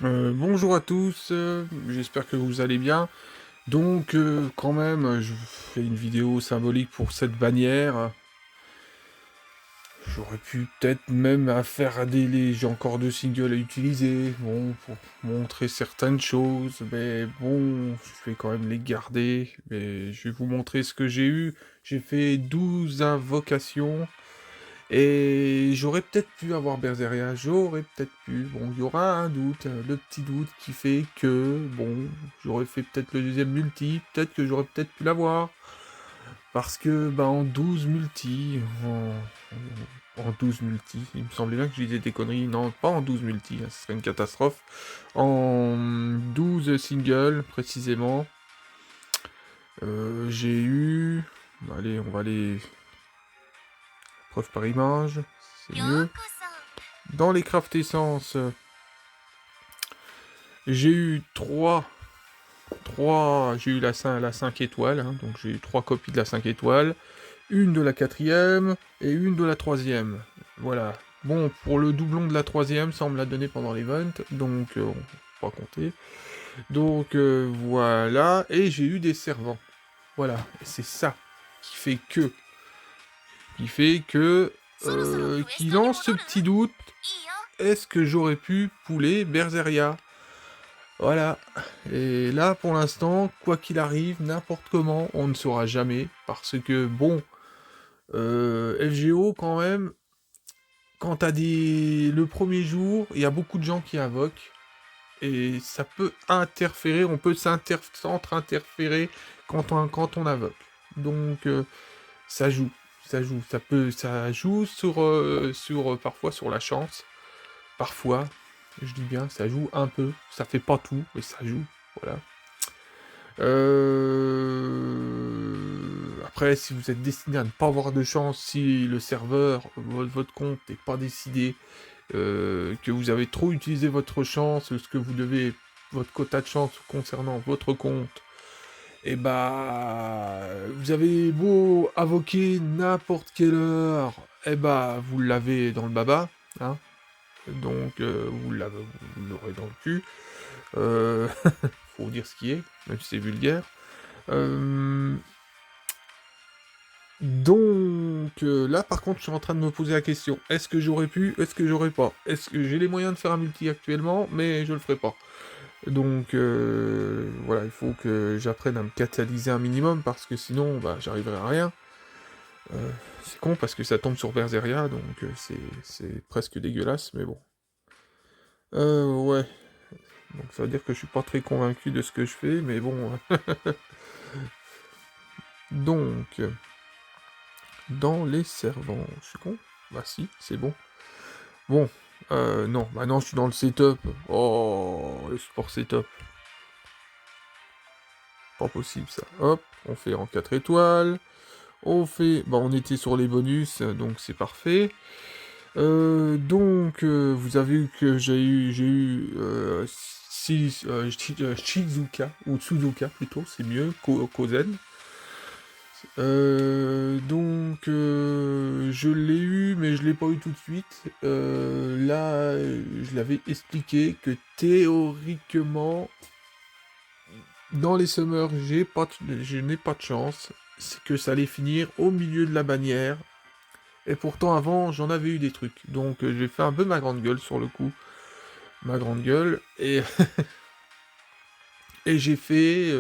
Bonjour à tous, j'espère que vous allez bien. Donc, quand même, je fais une vidéo symbolique pour cette bannière. J'aurais pu peut-être même faire j'ai encore deux singles à utiliser, bon, pour montrer certaines choses, mais bon, je vais quand même les garder. Mais je vais vous montrer ce que j'ai eu. J'ai fait 12 invocations. Et j'aurais peut-être pu avoir Berseria, j'aurais peut-être pu. Bon, il y aura un doute, le petit doute qui fait que, bon, j'aurais fait peut-être le deuxième multi, peut-être que j'aurais peut-être pu l'avoir. Parce que, bah, en 12 multi, en 12 multi, il me semblait bien que je disais des conneries. Non, pas en 12 multi, ce serait une catastrophe. En 12 singles, précisément, j'ai eu... Allez, on va aller... Preuve par image, c'est mieux. Dans les craft essence, j'ai eu 3, j'ai eu la 5 étoiles, hein, donc j'ai eu 3 copies de la 5 étoiles, une de la quatrième et une de la troisième. Voilà. Bon, pour le doublon de la troisième, ça on me l'a donné pendant l'event, donc on va pas compter. Donc voilà, et j'ai eu des servants. Voilà, et c'est ça qui lance ce petit doute. Est-ce que j'aurais pu pouler Berseria? Voilà. Et là, pour l'instant, quoi qu'il arrive, n'importe comment, on ne saura jamais. Parce que, bon, FGO, quand même, quand t'as des... Le premier jour, il y a beaucoup de gens qui invoquent. Et ça peut interférer, on peut s'entre-interférer quand on invoque. Donc, ça joue. Ça joue parfois sur la chance. Parfois, je dis bien, ça joue un peu. Ça fait pas tout, mais ça joue. Voilà. Après, si vous êtes destiné à ne pas avoir de chance, si le serveur, votre compte n'est pas décidé, que vous avez trop utilisé votre chance, ce que vous devez, votre quota de chance concernant votre compte, et bah, vous avez beau invoquer n'importe quelle heure, et bah, vous l'avez dans le baba, hein. Donc, vous l'aurez dans le cul. Euh, faut dire ce qui est, même si c'est vulgaire. Euh, là, par contre, je suis en train de me poser la question. Est-ce que j'aurais pu? Est-ce que j'aurais pas? Est-ce que j'ai les moyens de faire un multi actuellement, mais je le ferai pas. Donc, voilà, il faut que j'apprenne à me catalyser un minimum, parce que sinon, bah, j'arriverai à rien. C'est con, parce que ça tombe sur Berseria, donc c'est presque dégueulasse, mais bon. Ouais. Donc ça veut dire que je suis pas très convaincu de ce que je fais, mais bon. Donc, dans les servants. Je suis con? Bah si, c'est bon. Bon, non, maintenant je suis dans le setup. Oh, le sport setup. Pas possible ça. Hop, on fait en 4 étoiles. On fait... Bah on était sur les bonus, donc c'est parfait. Vous avez vu que j'ai eu Shizuka, ou Suzuka plutôt, c'est mieux, Kozen. Je l'ai eu, mais je l'ai pas eu tout de suite. Là, je l'avais expliqué que théoriquement, dans les summers, je n'ai pas de chance. C'est que ça allait finir au milieu de la bannière. Et pourtant, avant, j'en avais eu des trucs. Donc, j'ai fait un peu ma grande gueule sur le coup. Ma grande gueule. Et, et j'étais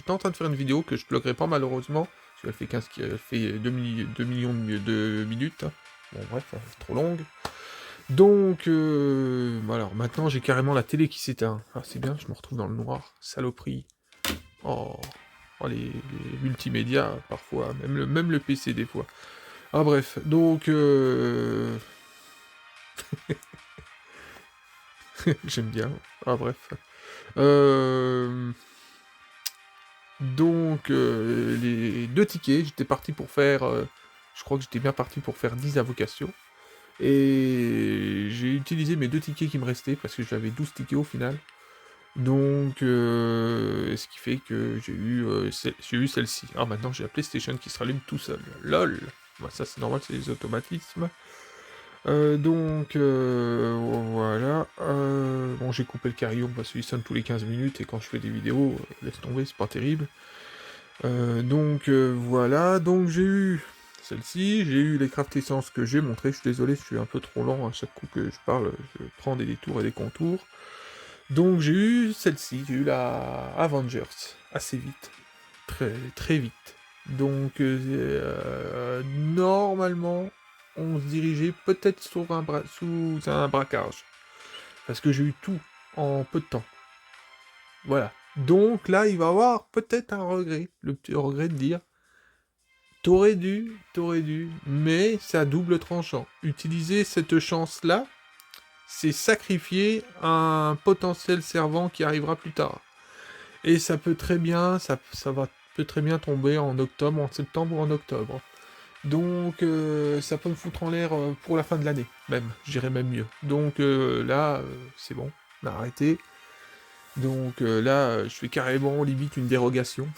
en train de faire une vidéo que je bloquerai pas malheureusement. Parce qu'elle fait 2 millions de minutes. Bon, bref, c'est trop longue. Donc, alors maintenant j'ai carrément la télé qui s'éteint. Ah, c'est bien, je me retrouve dans le noir. Saloperie. Oh, oh les multimédias, parfois. Même le PC, des fois. Ah, bref. Donc, j'aime bien. Ah, bref. Euh... Les deux tickets, j'étais parti pour faire... je crois que j'étais bien parti pour faire 10 invocations. Et j'ai utilisé mes deux tickets qui me restaient, parce que j'avais 12 tickets au final. Donc, ce qui fait que j'ai eu celle-ci. Alors maintenant, j'ai la PlayStation qui se rallume tout seul. LOL. Bah, ça, c'est normal, c'est les automatismes. Voilà. Bon, j'ai coupé le carillon parce qu'il sonne tous les 15 minutes et quand je fais des vidéos, laisse tomber, c'est pas terrible. Voilà, donc j'ai eu celle-ci, j'ai eu les craft essences que j'ai montré, je suis désolé, je suis un peu trop lent à chaque coup que je parle, je prends des détours et des contours. Donc j'ai eu celle-ci, j'ai eu la Avengers, assez vite, très, très vite. Donc normalement, on se dirigeait peut-être sous un braquage, parce que j'ai eu tout en peu de temps. Voilà. Donc là, il va y avoir peut-être un regret, le petit regret de dire t'aurais dû, mais c'est à double tranchant. Utiliser cette chance-là, c'est sacrifier un potentiel servant qui arrivera plus tard. Et ça peut très bien, peut très bien tomber en octobre, en septembre ou en octobre. Donc ça peut me foutre en l'air pour la fin de l'année, même, j'irais même mieux. Donc là, c'est bon, on a arrêté. Donc là, je fais carrément limite une dérogation.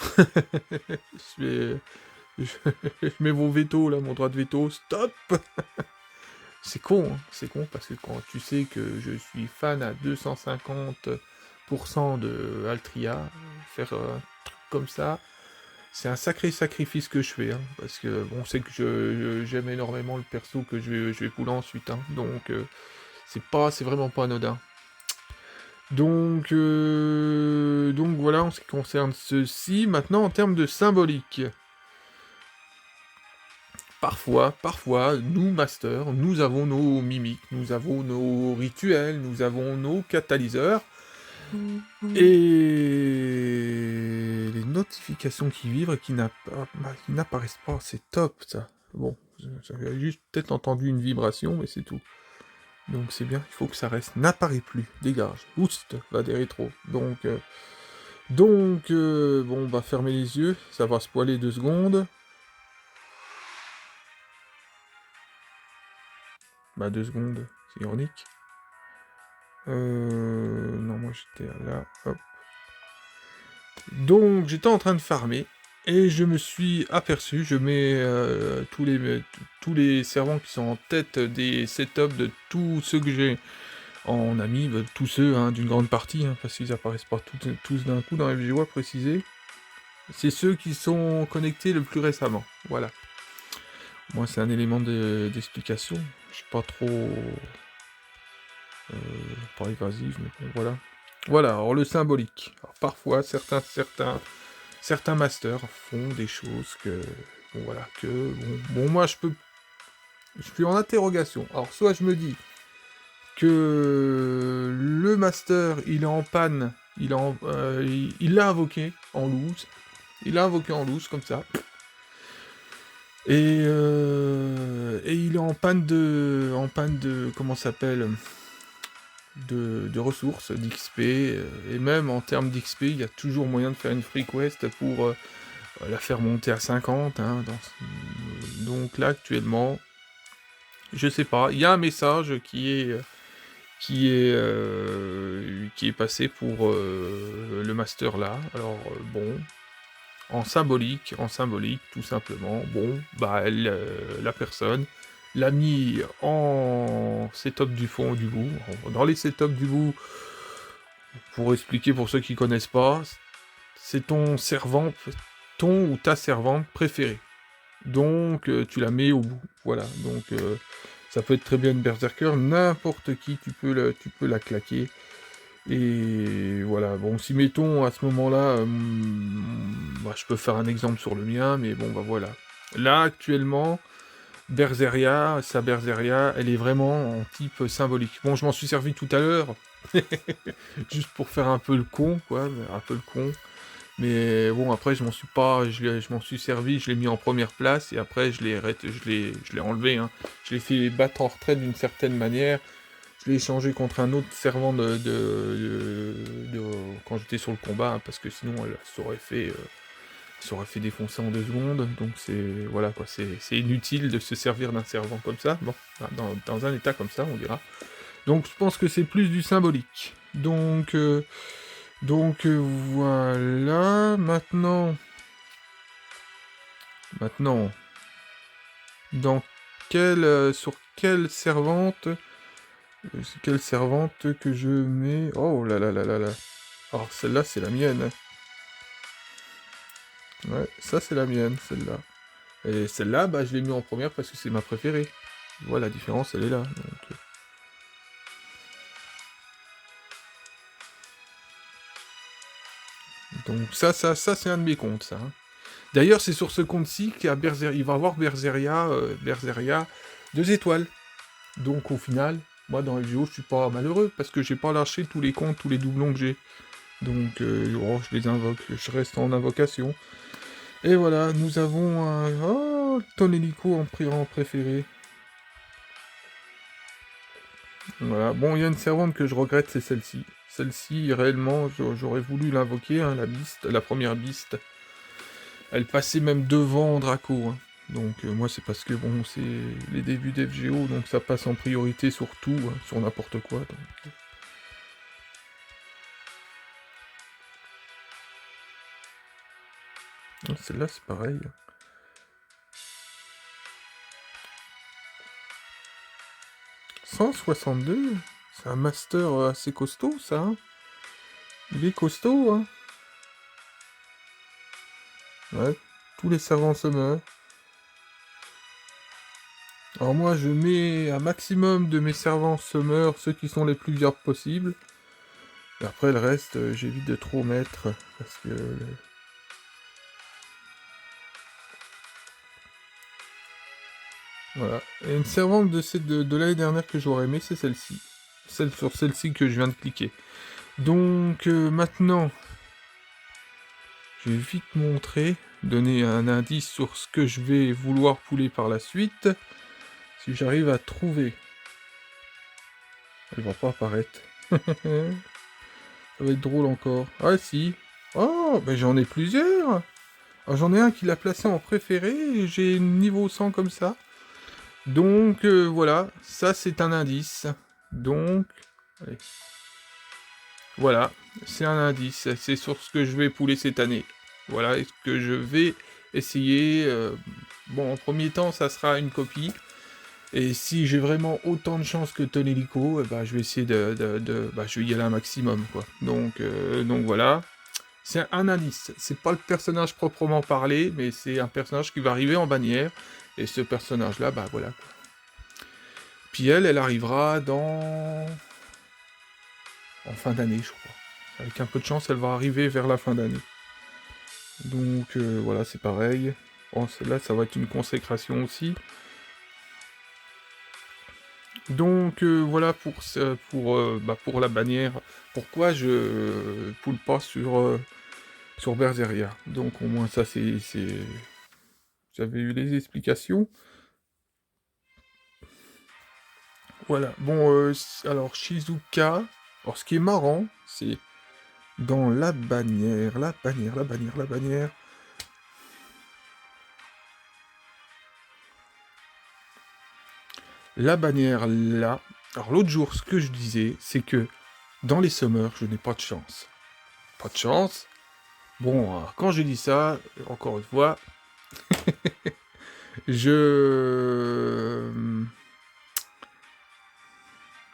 je, je mets mon veto, là, mon droit de veto, stop. C'est con, hein, c'est con, parce que quand tu sais que je suis fan à 250% de Altria, faire un truc comme ça, c'est un sacré sacrifice que je fais, hein, parce que bon, c'est que j'aime énormément le perso que je vais pouler ensuite, hein, donc c'est vraiment pas anodin. Donc voilà en ce qui concerne ceci. Maintenant, en termes de symbolique. Parfois, nous, masters, nous avons nos mimiques, nous avons nos rituels, nous avons nos catalyseurs. Et les notifications qui vibrent et qui n'apparaissent pas, c'est top, ça. Bon, j'avais juste peut-être entendu une vibration, mais c'est tout. Donc c'est bien, il faut que ça reste. N'apparaît plus, dégage. Oust, va des rétros. Donc, bon, on va fermer les yeux, ça va se poiler 2 secondes. Bah 2 secondes, c'est ironique. Non, moi j'étais là, hop. Donc j'étais en train de farmer, et je me suis aperçu, je mets tous les servants qui sont en tête des setups de tous ceux que j'ai en ami, tous ceux hein, d'une grande partie, hein, parce qu'ils apparaissent pas tous d'un coup dans FGWA précisé. C'est ceux qui sont connectés le plus récemment, voilà. Moi c'est un élément d'explication, je suis pas trop pas évasif, mais bon, voilà. Voilà, alors le symbolique. Alors, parfois, certains masters font des choses que... Bon, voilà, Bon, moi, je suis en interrogation. Alors, soit je me dis que le master, il est en panne, il l'a invoqué en loose. Il l'a invoqué en loose, comme ça. Et il est en panne de... comment ça s'appelle de ressources, d'XP, et même en termes d'XP, il y a toujours moyen de faire une free quest pour la faire monter à 50. Hein, donc là, actuellement, je sais pas, il y a un message qui est passé pour le master là. Alors bon, en symbolique, tout simplement. Bon, bah la personne l'a mis en setup du fond du bout. Dans les setups du bout, pour expliquer pour ceux qui connaissent pas, c'est ton ou ta servante préférée. Donc tu la mets au bout. Voilà. Donc ça peut être très bien une berserker, n'importe qui, tu peux la claquer. Et voilà, bon, si mettons à ce moment-là, bah, je peux faire un exemple sur le mien, mais bon, bah voilà. Là, actuellement, sa Berseria, elle est vraiment en type symbolique. Bon, je m'en suis servi tout à l'heure, juste pour faire un peu le con, quoi, un peu le con. Mais bon, après, je m'en suis servi, je l'ai mis en première place, et après, je l'ai enlevé, hein. Je l'ai fait battre en retraite d'une certaine manière. Je l'ai échangé contre un autre servant quand j'étais sur le combat, hein, parce que sinon elle s'aurait fait défoncer en 2 secondes. Donc c'est voilà quoi, c'est inutile de se servir d'un servant comme ça. Bon, dans un état comme ça, on dira. Donc je pense que c'est plus du symbolique. Donc voilà. Maintenant, sur quelle servante C'est quelle servante que je mets? Oh là là là là là. Alors celle-là, c'est la mienne. Ouais, ça c'est la mienne, celle-là. Et celle-là, bah, je l'ai mis en première parce que c'est ma préférée. Tu vois, la différence, elle est là. Donc ça c'est un de mes comptes, ça, hein. D'ailleurs, c'est sur ce compte-ci qu'il y a il va y avoir Berseria 2 étoiles. Donc au final, moi dans LGO, je suis pas malheureux parce que j'ai pas lâché tous les comptes, tous les doublons que j'ai. Donc oh, je les invoque, je reste en invocation. Et voilà, nous avons un... Oh, ton hélico en préféré. Voilà, bon, il y a une servante que je regrette, c'est celle-ci. Celle-ci, réellement, j'aurais voulu l'invoquer, hein, la Beast, la première Beast. Elle passait même devant Draco, hein. Donc moi c'est parce que bon c'est les débuts d'FGO, donc ça passe en priorité sur tout, hein, sur n'importe quoi. Celle-là c'est pareil. 162. C'est un master assez costaud ça, hein. Il est costaud, hein. Ouais, tous les servants se meurent. Alors moi je mets un maximum de mes servants summer, ceux qui sont les plus viables possibles. Et après le reste, j'évite de trop mettre, parce que... Voilà. Et une servante de l'année dernière que j'aurais aimé, c'est celle-ci. Celle sur celle-ci que je viens de cliquer. Donc maintenant, je vais vite montrer, donner un indice sur ce que je vais vouloir pouler par la suite. Si j'arrive à trouver... Elle va pas apparaître. Ça va être drôle encore. Ah si. Oh, ben j'en ai plusieurs. Alors, j'en ai un qui l'a placé en préféré, et j'ai niveau 100 comme ça. Donc voilà, ça c'est un indice. Donc, allez. Voilà, c'est un indice. C'est sur ce que je vais pouler cette année. Voilà, est-ce que je vais essayer... bon, en premier temps, ça sera une copie. Et si j'ai vraiment autant de chance que Tonelico, bah, je vais essayer bah, je vais y aller un maximum, quoi. Donc voilà. C'est un indice. C'est pas le personnage proprement parlé, mais c'est un personnage qui va arriver en bannière. Et ce personnage-là, bah voilà, quoi. Puis elle arrivera en fin d'année, je crois. Avec un peu de chance, elle va arriver vers la fin d'année. Donc voilà, c'est pareil. Bon, celle-là, ça va être une consécration aussi. Donc voilà pour la bannière. Pourquoi je poule pas sur Berseria. Donc au moins ça c'est... J'avais eu les explications. Voilà. Bon, alors Shizuka. Alors ce qui est marrant, c'est dans la bannière, la bannière, la bannière, la bannière. La bannière là. Alors l'autre jour, ce que je disais, c'est que dans les summers, je n'ai pas de chance. Pas de chance. Bon, alors, quand je dis ça, encore une fois, je...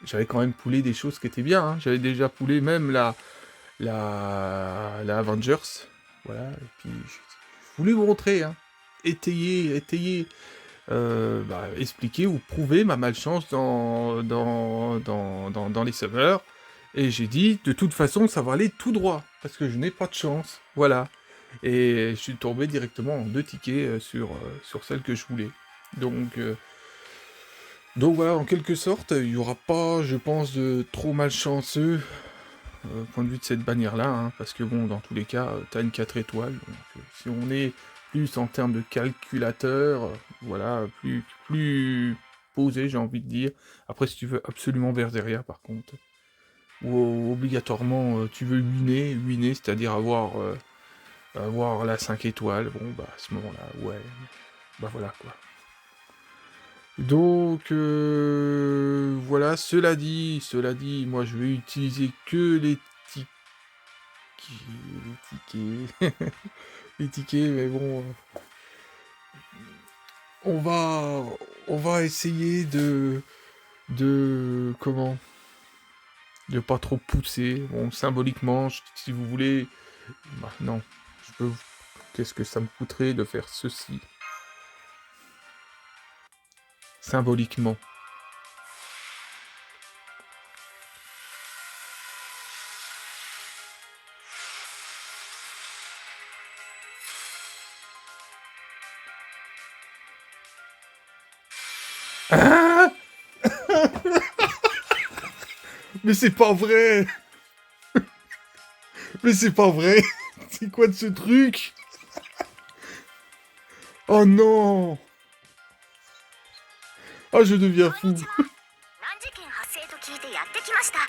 J'avais quand même poulé des choses qui étaient bien, hein. J'avais déjà poulé même la Avengers. Voilà, et puis je voulais vous montrer, hein. Étayer, bah, expliquer ou prouver ma malchance dans les serveurs. Et j'ai dit, de toute façon, ça va aller tout droit, parce que je n'ai pas de chance. Voilà. Et je suis tombé directement en 2 tickets sur celle que je voulais. Donc voilà, en quelque sorte, il n'y aura pas, je pense, de trop malchanceux au point de vue de cette bannière-là, hein, parce que bon, dans tous les cas, t'as une 4 étoiles, donc si on est plus en termes de calculateur, voilà, plus posé, j'ai envie de dire. Après, si tu veux absolument Berseria, par contre, ou obligatoirement, tu veux winer, c'est-à-dire avoir la 5 étoiles, bon, bah, à ce moment-là, ouais, bah voilà, quoi. Donc voilà, cela dit, moi je vais utiliser que les tickets, les tickets, mais bon, on va essayer de... Comment? De pas trop pousser. Bon, symboliquement, si vous voulez... Bah, non. Je peux... Qu'est-ce que ça me coûterait de faire ceci? Symboliquement. Ah, mais c'est pas vrai! Mais c'est pas vrai! C'est quoi de ce truc? Oh non! Ah, je deviens fou! 難事件発生と聞いてやってきましたア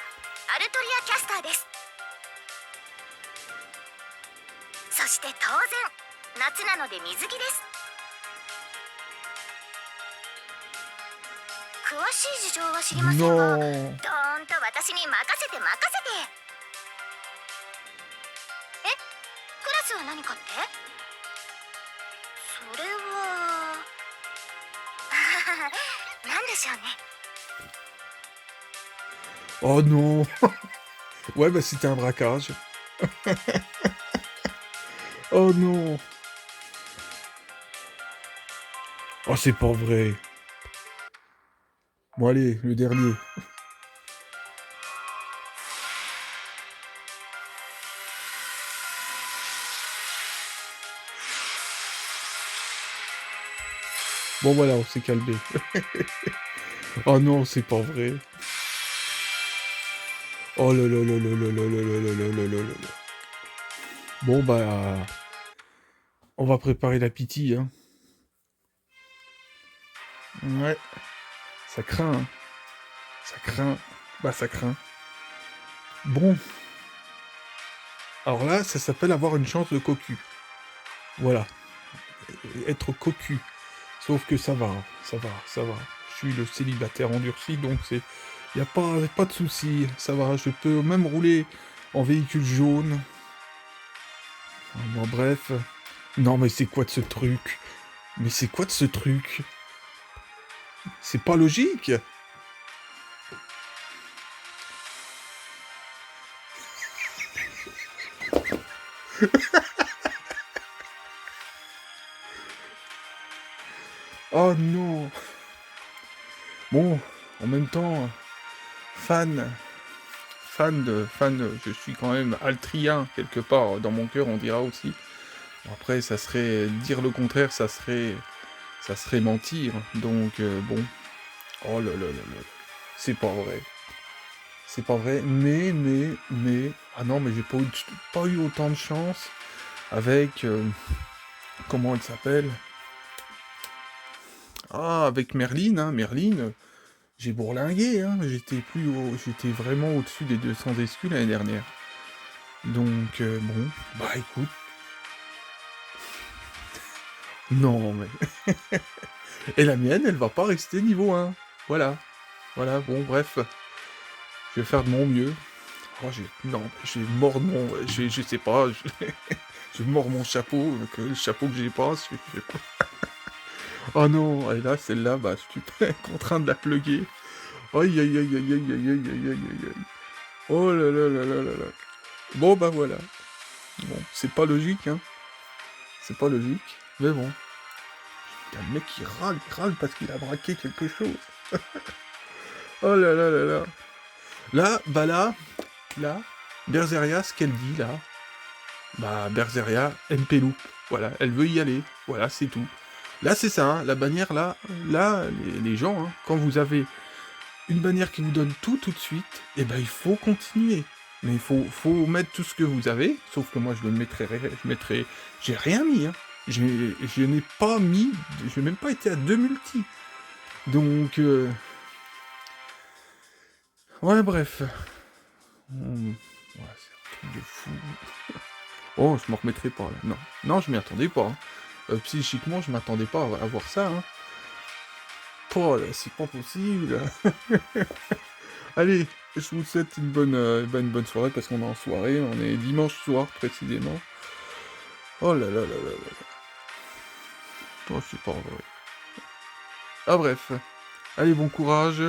ルトリアキャスターです。そして当然夏なので水着です。詳しい事情は知りませんが、ど Non! ーんと私に任せて任せて。え、クラスは何かって？それは何でしょうね。 Oh non! Ouais, bah c'était un braquage. Oh non! Oh, c'est pas vrai. Bon, allez, le dernier. Bon, voilà, on s'est calmé. Oh non, c'est pas vrai. Oh là là là là là là là là là là là là là. Bon, bah... On va préparer la pitié, hein. Ouais. Ça craint, hein. Ça craint. Bah, ça craint. Bon. Alors là, ça s'appelle avoir une chance de cocu. Voilà. Être cocu. Sauf que ça va, ça va, ça va. Je suis le célibataire endurci, donc c'est... Y a pas de souci, ça va. Je peux même rouler en véhicule jaune. Bon, bref. Non, mais c'est quoi de ce truc? Mais c'est quoi de ce truc? C'est pas logique. Oh non. Bon, en même temps, je suis quand même altrien, quelque part, dans mon cœur, on dira aussi. Après, ça serait, dire le contraire, ça serait mentir, donc bon, oh là là là là, c'est pas vrai. C'est pas vrai, mais... Ah non, mais j'ai pas eu autant de chance avec... comment elle s'appelle? Ah, avec Merline, hein, Merline, j'ai bourlingué, hein, j'étais vraiment au-dessus des 200 SQ l'année dernière. Donc, bon, bah écoute... Non, mais... Et la mienne, elle va pas rester niveau 1. Voilà. Voilà, bon, bref. Je vais faire de mon mieux. Oh, non, j'ai mordre mon... Je sais pas, je mords mon chapeau, le chapeau que j'ai pas, je sais pas. Oh non, et là, celle-là, bah, je suis contraint de la plugger. Aïe, aïe, aïe, aïe, aïe, aïe, aïe, aïe, aïe, aïe. Oh là là là là là là. Bon, bah voilà. Bon, c'est pas logique, hein. C'est pas logique, mais bon. Il y a le mec qui râle parce qu'il a braqué quelque chose. Oh là là là là. Là, bah là, Berseria, ce qu'elle dit, là, bah, Berseria, MP Loop. Voilà, elle veut y aller. Voilà, c'est tout. Là, c'est ça, hein, la bannière, là, les gens, hein, quand vous avez une bannière qui vous donne tout de suite, eh ben, il faut continuer. Mais il faut mettre tout ce que vous avez, sauf que moi, je mettrai, j'ai rien mis, hein. Je n'ai pas mis, j'ai même pas été à 2 multi. Donc, ouais, bref. Ouais, c'est un truc de fou. Oh, je m'en remettrai pas, là. Non, non, je m'y attendais pas, hein. Psychiquement, je m'attendais pas à voir ça, hein. Oh là, c'est pas possible. Allez, je vous souhaite une bonne soirée, parce qu'on est en soirée, on est dimanche soir, précisément. Oh là là là là là. Oh, c'est pas vrai. Ah bref. Allez, bon courage.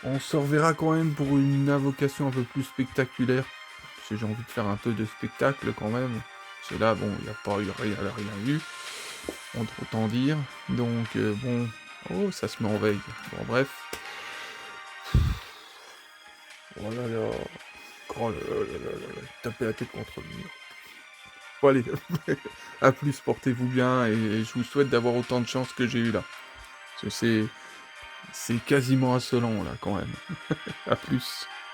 On se reverra quand même pour une invocation un peu plus spectaculaire. Parce que j'ai envie de faire un peu de spectacle quand même. Parce que là, bon, il n'y a pas eu rien eu. Autant dire. Donc, bon... Oh, ça se met en veille. Bon, bref. Oh là là. Oh là là là là là là. Taper la tête contre le mur. Bon, allez. À plus, portez-vous bien. Et je vous souhaite d'avoir autant de chance que j'ai eu là. Parce que c'est quasiment insolent, là, quand même. À plus.